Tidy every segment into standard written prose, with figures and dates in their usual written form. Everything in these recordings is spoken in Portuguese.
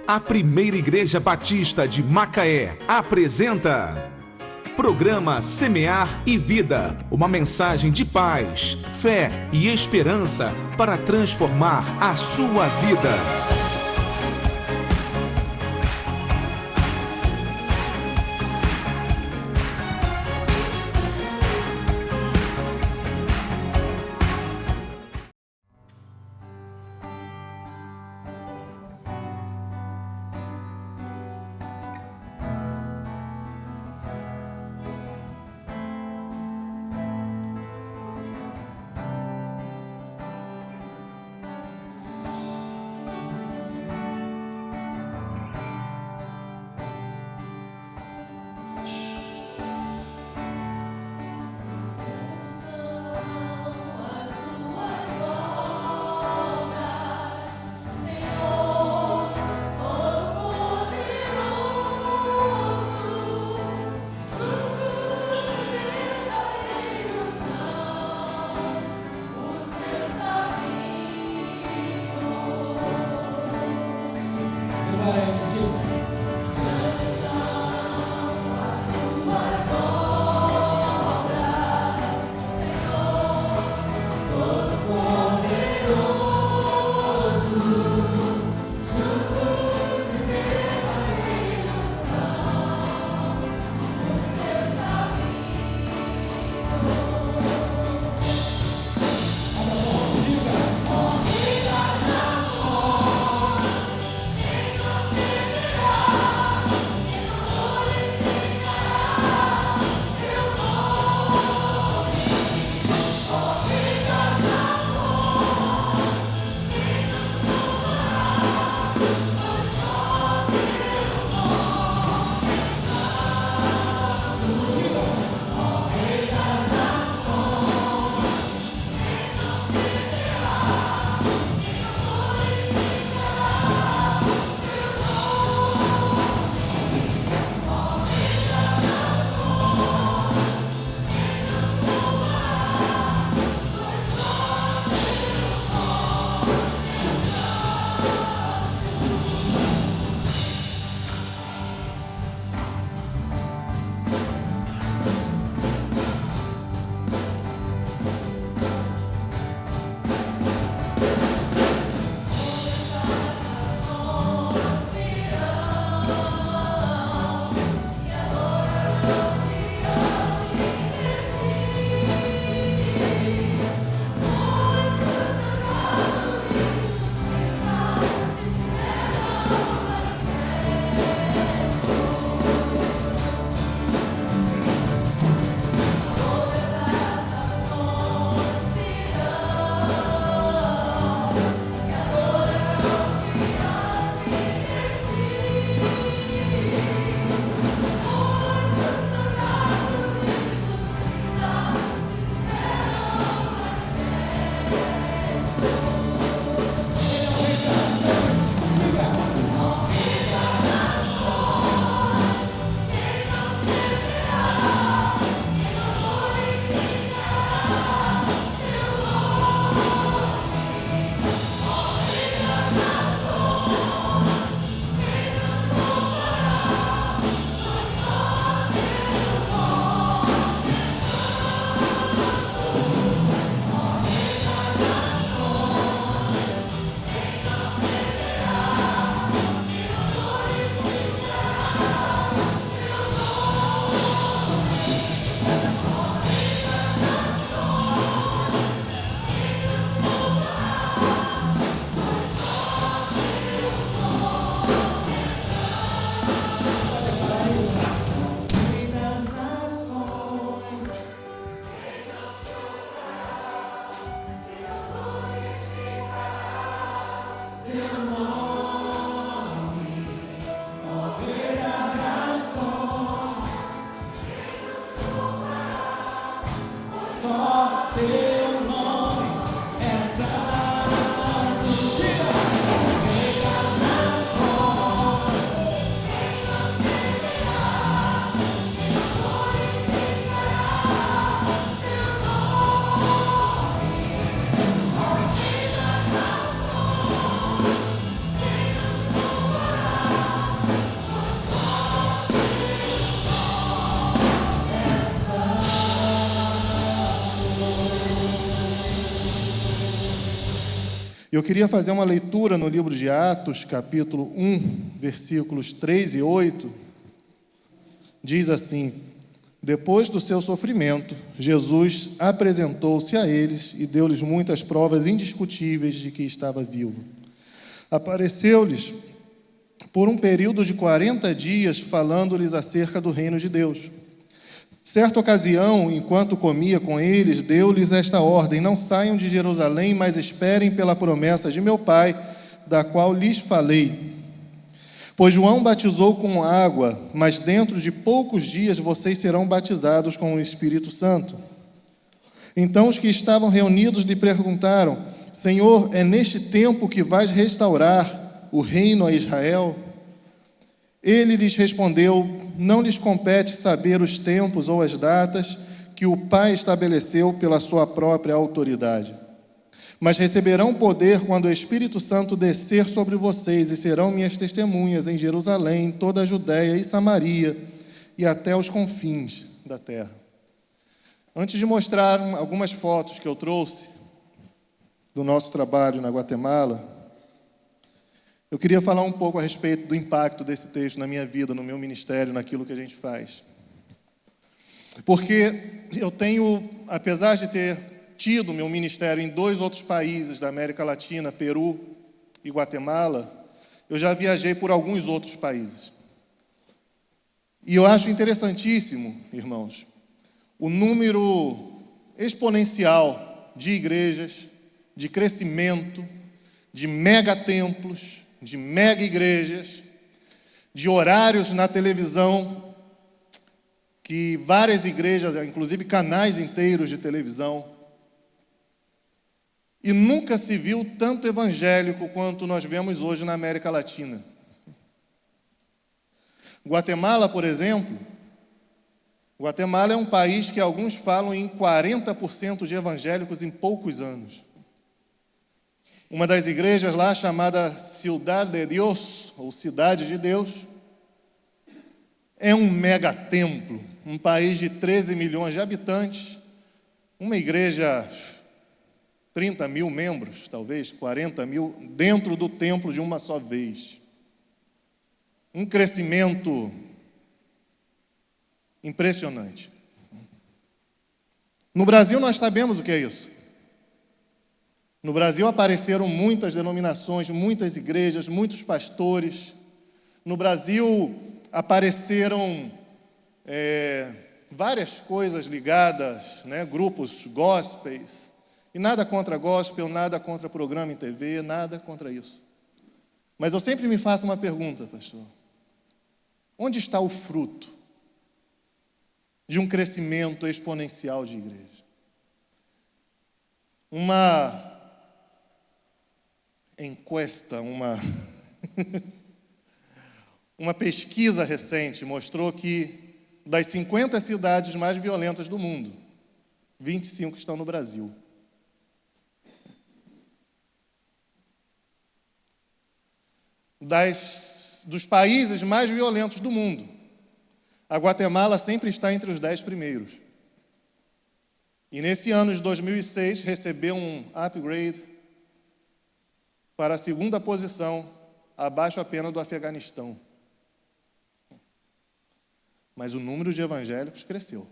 A Primeira Igreja Batista de Macaé apresenta Programa Semear e Vida, uma mensagem de paz, fé e esperança para transformar a sua vida. Eu queria fazer uma leitura no livro de Atos, capítulo 1, versículos 3 e 8. Diz assim: depois do seu sofrimento, Jesus apresentou-se a eles e deu-lhes muitas provas indiscutíveis de que estava vivo. Apareceu-lhes por um período de 40 dias, falando-lhes acerca do reino de Deus. Certa ocasião, enquanto comia com eles, deu-lhes esta ordem: não saiam de Jerusalém, mas esperem pela promessa de meu Pai, da qual lhes falei. Pois João batizou com água, mas dentro de poucos dias vocês serão batizados com o Espírito Santo. Então os que estavam reunidos lhe perguntaram: Senhor, é neste tempo que vais restaurar o reino a Israel? Ele lhes respondeu: não lhes compete saber os tempos ou as datas que o Pai estabeleceu pela sua própria autoridade. Mas receberão poder quando o Espírito Santo descer sobre vocês, e serão minhas testemunhas em Jerusalém, toda a Judéia e Samaria, e até os confins da terra. Antes de mostrar algumas fotos que eu trouxe do nosso trabalho na Guatemala, eu queria falar um pouco a respeito do impacto desse texto na minha vida, no meu ministério, naquilo que a gente faz. Porque eu tenho, apesar de ter tido meu ministério em 2 outros países da América Latina, Peru e Guatemala, eu já viajei por alguns outros países. E eu acho interessantíssimo, irmãos, o número exponencial de igrejas, de crescimento, de megatemplos, de mega igrejas, de horários na televisão, que várias igrejas, inclusive canais inteiros de televisão, e nunca se viu tanto evangélico quanto nós vemos hoje na América Latina. Guatemala, por exemplo, Guatemala é um país que alguns falam em 40% de evangélicos em poucos anos. Uma das igrejas lá, chamada Ciudad de Dios, ou Cidade de Deus, é um megatemplo, um país de 13 milhões de habitantes, uma igreja, 30 mil membros, talvez 40 mil, dentro do templo de uma só vez. Um crescimento impressionante. No Brasil nós sabemos o que é isso. No Brasil apareceram muitas denominações, muitas igrejas, muitos pastores. No Brasil apareceram várias coisas ligadas, grupos gospels. E nada contra gospel, nada contra programa em TV, nada contra isso. Mas eu sempre me faço uma pergunta, pastor. Onde está o fruto de um crescimento exponencial de igreja? Uma encuesta, uma pesquisa recente mostrou que das 50 cidades mais violentas do mundo, 25 estão no Brasil. Dos países mais violentos do mundo, a Guatemala sempre está entre os 10 primeiros. E nesse ano de 2006 recebeu um upgrade para a 2ª posição, abaixo apenas do Afeganistão. Mas o número de evangélicos cresceu.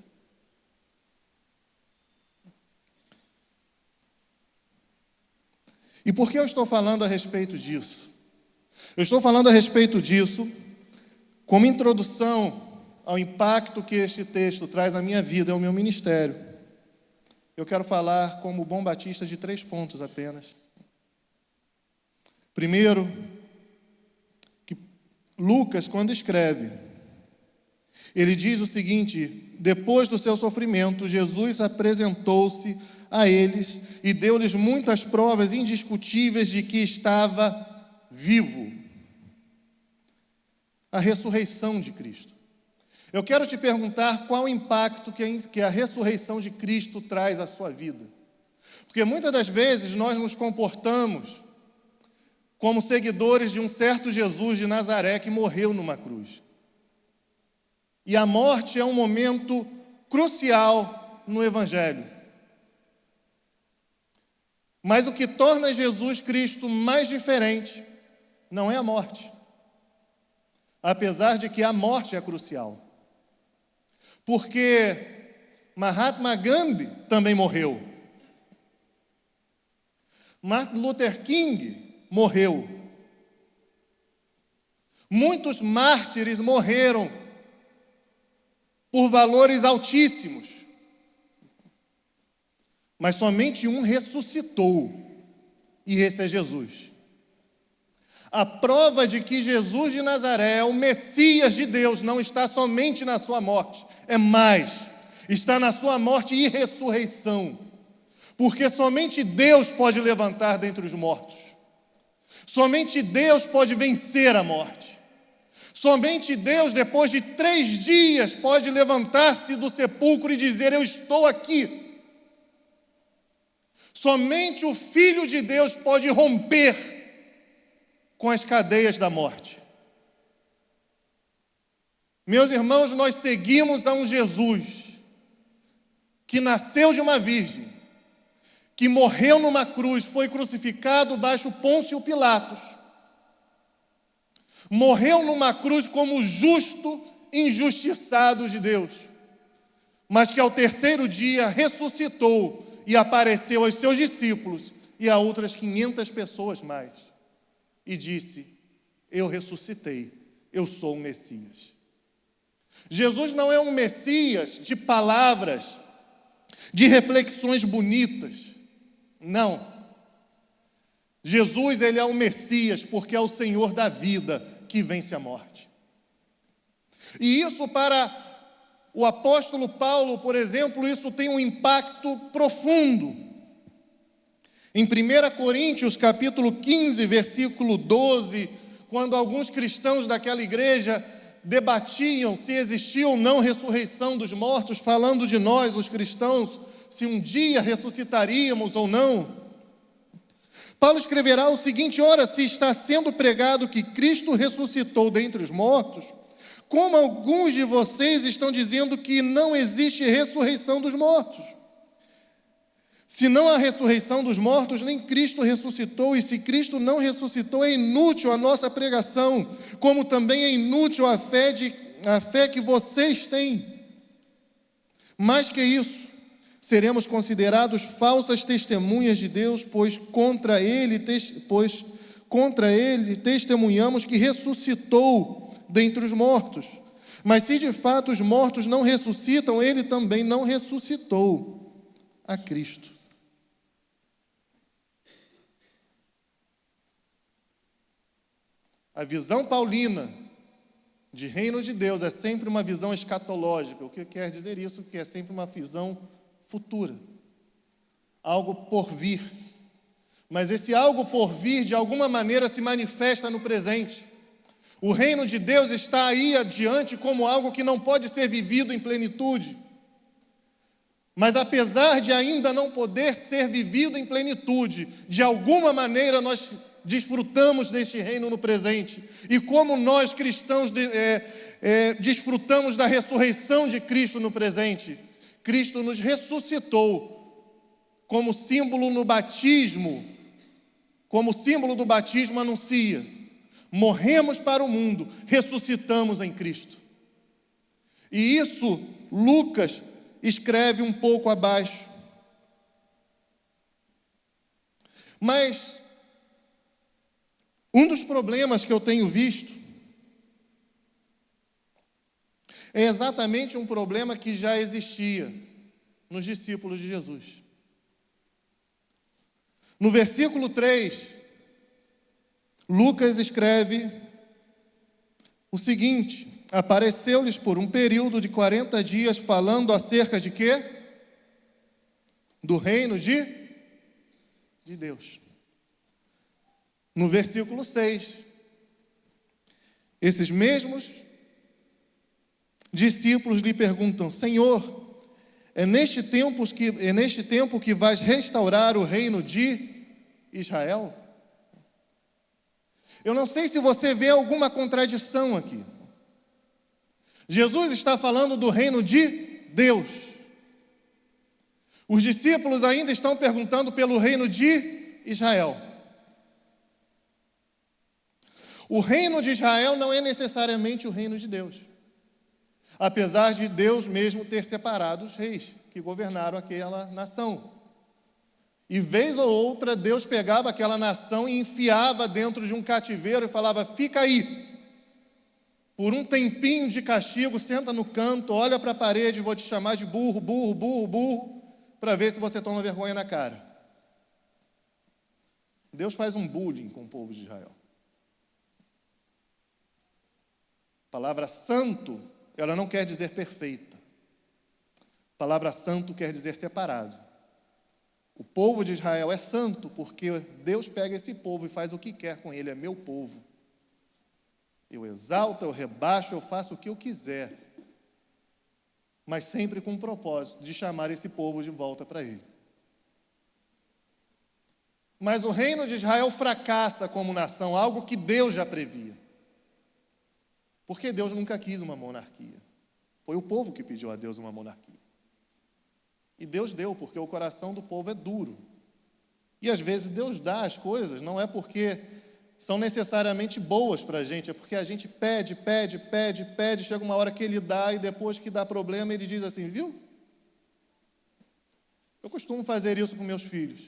E por que eu estou falando a respeito disso? Eu estou falando a respeito disso como introdução ao impacto que este texto traz à minha vida e ao meu ministério. Eu quero falar como bom batista de 3 pontos apenas. Primeiro, que Lucas, quando escreve, ele diz o seguinte: depois do seu sofrimento, Jesus apresentou-se a eles e deu-lhes muitas provas indiscutíveis de que estava vivo. A ressurreição de Cristo. Eu quero te perguntar qual o impacto que a ressurreição de Cristo traz à sua vida. Porque muitas das vezes nós nos comportamos como seguidores de um certo Jesus de Nazaré que morreu numa cruz. E a morte é um momento crucial no Evangelho. Mas o que torna Jesus Cristo mais diferente não é a morte, apesar de que a morte é crucial. Porque Mahatma Gandhi também morreu. Martin Luther King morreu. Muitos mártires morreram por valores altíssimos. Mas somente um ressuscitou, e esse é Jesus. A prova de que Jesus de Nazaré é o Messias de Deus não está somente na sua morte, é mais, está na sua morte e ressurreição. Porque somente Deus pode levantar dentre os mortos. Somente Deus pode vencer a morte. Somente Deus, depois de 3 dias, pode levantar-se do sepulcro e dizer: eu estou aqui. Somente o Filho de Deus pode romper com as cadeias da morte. Meus irmãos, nós seguimos a um Jesus que nasceu de uma virgem, que morreu numa cruz, foi crucificado baixo Pôncio Pilatos, morreu numa cruz como justo injustiçado de Deus, mas que ao 3º dia ressuscitou e apareceu aos seus discípulos e a outras 500 pessoas mais, e disse: eu ressuscitei, eu sou o Messias. Jesus não é um Messias de palavras, de reflexões bonitas, não. Jesus, ele é o Messias porque é o Senhor da vida que vence a morte. E isso, para o apóstolo Paulo, por exemplo, isso tem um impacto profundo. Em 1 Coríntios, capítulo 15, versículo 12, quando alguns cristãos daquela igreja debatiam se existia ou não ressurreição dos mortos, falando de nós, os cristãos, se um dia ressuscitaríamos ou não, Paulo escreverá o seguinte: ora, se está sendo pregado que Cristo ressuscitou dentre os mortos, como alguns de vocês estão dizendo que não existe ressurreição dos mortos? Se não há ressurreição dos mortos, nem Cristo ressuscitou, e se Cristo não ressuscitou, é inútil a nossa pregação, como também é inútil a fé que vocês têm. Mais que isso, seremos considerados falsas testemunhas de Deus, pois contra ele testemunhamos que ressuscitou dentre os mortos. Mas se de fato os mortos não ressuscitam, ele também não ressuscitou a Cristo. A visão paulina de reino de Deus é sempre uma visão escatológica. O que quer dizer isso? Que é sempre uma visão futura, algo por vir. Mas esse algo por vir, de alguma maneira, se manifesta no presente. O reino de Deus está aí adiante como algo que não pode ser vivido em plenitude. Mas apesar de ainda não poder ser vivido em plenitude, de alguma maneira nós desfrutamos deste reino no presente. E como nós cristãos desfrutamos da ressurreição de Cristo no presente, Cristo nos ressuscitou como símbolo no batismo, como o símbolo do batismo anuncia. Morremos para o mundo, ressuscitamos em Cristo. E isso Lucas escreve um pouco abaixo. Mas um dos problemas que eu tenho visto é exatamente um problema que já existia nos discípulos de Jesus. No versículo 3, Lucas escreve o seguinte: apareceu-lhes por um período de 40 dias, falando acerca de quê? Do reino de Deus. No versículo 6, esses mesmos discípulos lhe perguntam: Senhor, é neste tempo que vais restaurar o reino de Israel? Eu não sei se você vê alguma contradição aqui. Jesus está falando do reino de Deus. Os discípulos ainda estão perguntando pelo reino de Israel. O reino de Israel não é necessariamente o reino de Deus, apesar de Deus mesmo ter separado os reis que governaram aquela nação. E vez ou outra, Deus pegava aquela nação e enfiava dentro de um cativeiro e falava: fica aí, por um tempinho de castigo, senta no canto, olha para a parede, vou te chamar de burro, burro, burro, burro, para ver se você toma vergonha na cara. Deus faz um bullying com o povo de Israel. A palavra santo, ela não quer dizer perfeita. A palavra santo quer dizer separado. O povo de Israel é santo porque Deus pega esse povo e faz o que quer com ele, é meu povo. Eu exalto, eu rebaixo, eu faço o que eu quiser, mas sempre com o propósito de chamar esse povo de volta para ele. Mas o reino de Israel fracassa como nação, algo que Deus já previa. Porque Deus nunca quis uma monarquia. Foi o povo que pediu a Deus uma monarquia. E Deus deu, porque o coração do povo é duro. E às vezes Deus dá as coisas, não é porque são necessariamente boas para a gente, é porque a gente pede, chega uma hora que Ele dá, e depois que dá problema, Ele diz assim: viu? Eu costumo fazer isso com meus filhos.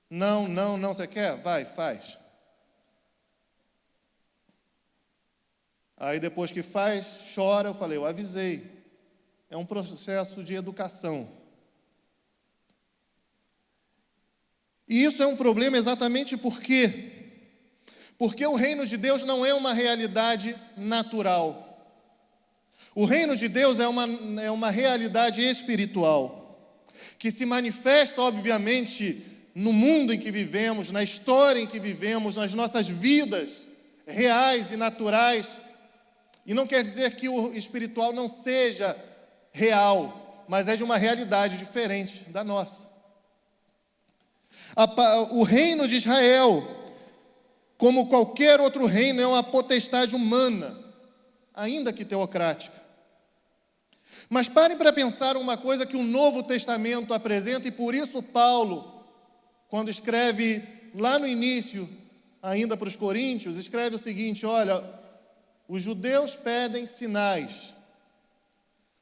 Não, você quer? Vai, faz. Aí depois que faz, chora, eu falei: eu avisei. É um processo de educação. E isso é um problema exatamente por quê? Porque o reino de Deus não é uma realidade natural. O reino de Deus é uma realidade espiritual, que se manifesta, obviamente, no mundo em que vivemos, na história em que vivemos, nas nossas vidas reais e naturais. E não quer dizer que o espiritual não seja real, mas é de uma realidade diferente da nossa. O reino de Israel, como qualquer outro reino, é uma potestade humana, ainda que teocrática. Mas parem para pensar uma coisa que o Novo Testamento apresenta, e por isso Paulo, quando escreve lá no início, ainda para os Coríntios, escreve o seguinte: olha, os judeus pedem sinais,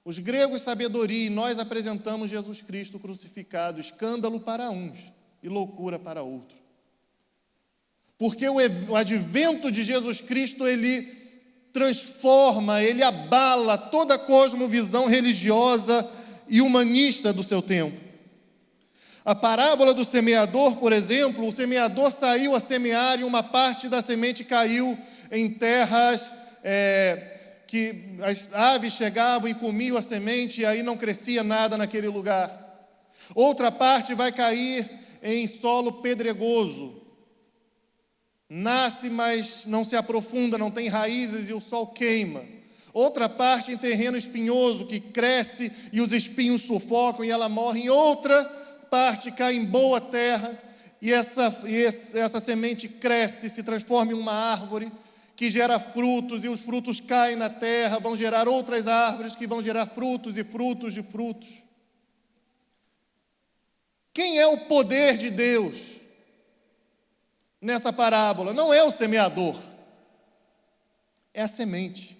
os gregos sabedoria, e nós apresentamos Jesus Cristo crucificado, escândalo para uns e loucura para outros. Porque o advento de Jesus Cristo, ele transforma, ele abala toda a cosmovisão religiosa e humanista do seu tempo. A parábola do semeador, por exemplo, o semeador saiu a semear e uma parte da semente caiu em terras que as aves chegavam e comiam a semente, e aí não crescia nada naquele lugar. Outra parte vai cair em solo pedregoso. Nasce, mas não se aprofunda, não tem raízes e o sol queima. Outra parte em terreno espinhoso, que cresce e os espinhos sufocam e ela morre. E outra parte cai em boa terra e essa semente cresce, se transforma em uma árvore que gera frutos, e os frutos caem na terra, vão gerar outras árvores que vão gerar frutos e frutos de frutos. Quem é o poder de Deus nessa parábola? Não é o semeador, é a semente.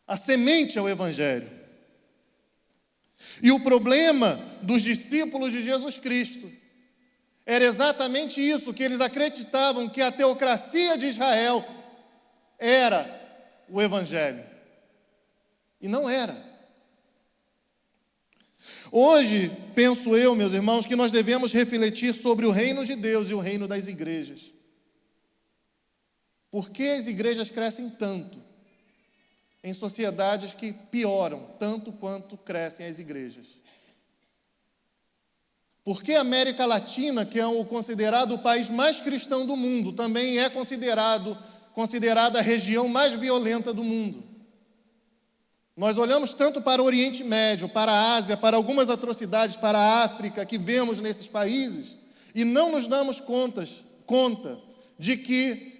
A semente é o Evangelho. E o problema dos discípulos de Jesus Cristo era exatamente isso, que eles acreditavam que a teocracia de Israel era o Evangelho. E não era. Hoje, penso eu, meus irmãos, que nós devemos refletir sobre o reino de Deus e o reino das igrejas. Por que as igrejas crescem tanto em sociedades que pioram tanto quanto crescem as igrejas? Por que a América Latina, que é o considerado o país mais cristão do mundo, também é considerada a região mais violenta do mundo? Nós olhamos tanto para o Oriente Médio, para a Ásia, para algumas atrocidades, para a África, que vemos nesses países, e não nos damos conta de que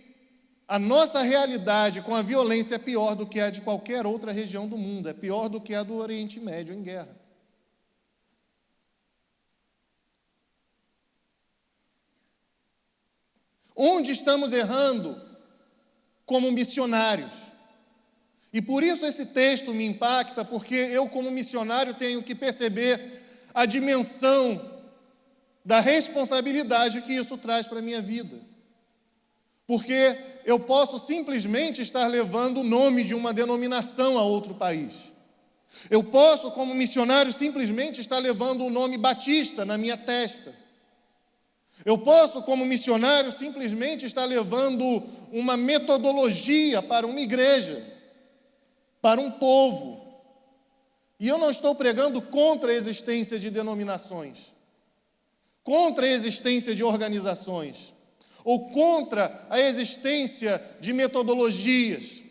a nossa realidade com a violência é pior do que a de qualquer outra região do mundo, é pior do que a do Oriente Médio em guerra. Onde estamos errando como missionários? E por isso esse texto me impacta, porque eu, como missionário, tenho que perceber a dimensão da responsabilidade que isso traz para a minha vida. Porque eu posso simplesmente estar levando o nome de uma denominação a outro país. Eu posso, como missionário, simplesmente estar levando o nome Batista na minha testa. Eu posso, como missionário, simplesmente estar levando uma metodologia para uma igreja, para um povo. E eu não estou pregando contra a existência de denominações, contra a existência de organizações, ou contra a existência de metodologias.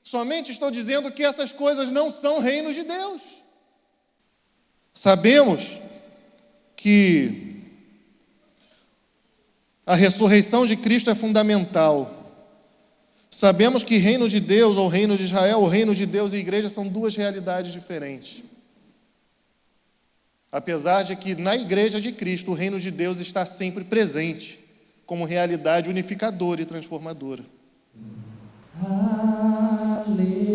Somente estou dizendo que essas coisas não são reinos de Deus. Sabemos que a ressurreição de Cristo é fundamental. Sabemos que reino de Deus ou reino de Israel, ou reino de Deus e igreja são duas realidades diferentes. Apesar de que na igreja de Cristo o reino de Deus está sempre presente, como realidade unificadora e transformadora. Aleluia.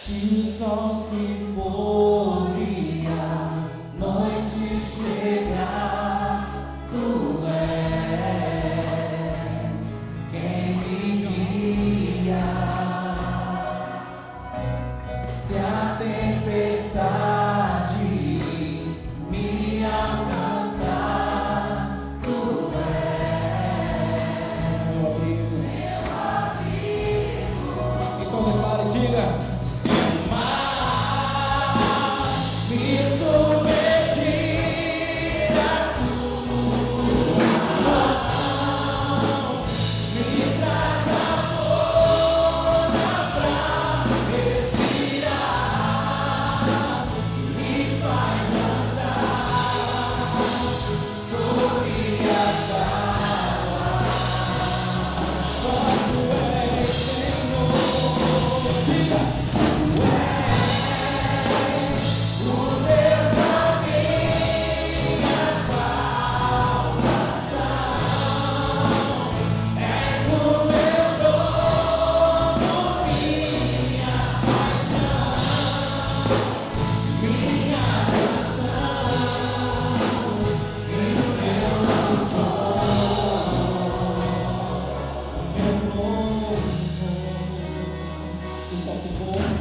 Se o sol se pôr e a noite chegar, tu és quem me guia. Se a tempestade me alcançar, tu és meu abrigo. Então repare e diga: se o sol se pôr